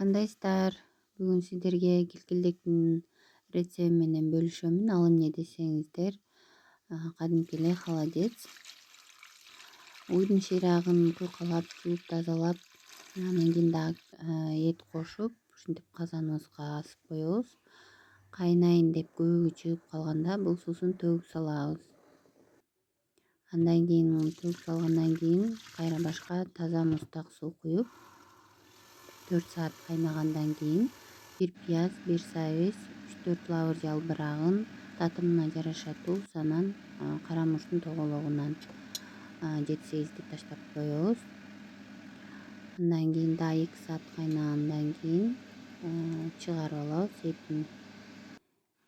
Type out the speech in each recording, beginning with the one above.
Кандайсыздар? Бүгүн сиздерге килкилдектин рецеби менен бөлүшөмүн. Ал эмне десеңиздер, кадимки эле холодец. Уйдун шыйрагын куйкалап, жууп, тазалап, анан кийин дагы эт кошуп, ушинтип казаныбызга асып коебуз. Кайнайын деп көбүгү чыгып калганда бул суусун төгүп салабыз. Андан кийин төгүп салгандан кийин кайра башка таза муздак суу куюп, 4 саат кайнагандан кийин бир пияз, бир сабиз, 3-4 лавыр жалбырагын татымына жараша туз, анан карамурчтун тогологунан 7-8 таштап коебуз. Андан кийин дагы 2 саат кайнагандан кийин чыгарып алабыз.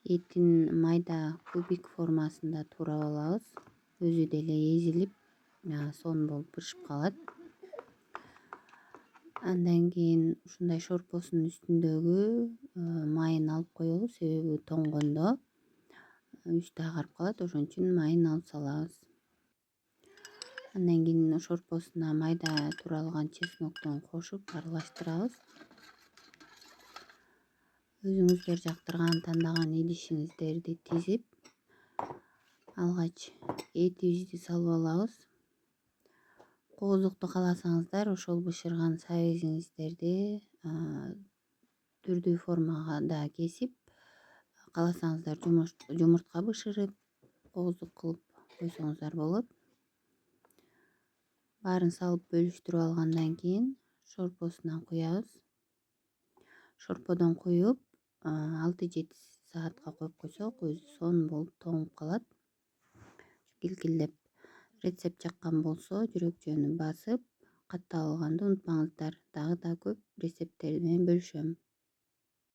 Этин майда кубик формасында туурап алабыз. Өзү деле эзилип, сонун болуп бышып калат. Андан кийин ушундай шорпосунун үстүндөгү майын алып коебуз, себеби тоңгондо үстү агарып калат, ошон үчүн майын алып салабыз. Андан кийин шорпосуна майда тууралган чесноктон кошуп аралаштырабыз. Өзүңүздөр жактырган, тандаган идишиңиздерди тизип, алгач этибизди салып алабыз. Кооздукту кааласаңыздар, ошол бышырган сабизиңиздерди түрдүү формага да кесип, кааласаңыздар жумуртка бышырып, кооздук кылып койсоңуздар болот. Баарын салып бөлүштүрүп алгандан кийин шорпосуна куябыз. Шорподон куюп 6-7 саатка коюп койсок, өзү сонун болуп тоңуп калат. Килкилдеп рецепт жаккан болсо, жүрөк жөнү басып, каттап алганды унутпаңыздар. Дагы да көп рецепттер менен бөлүшөм.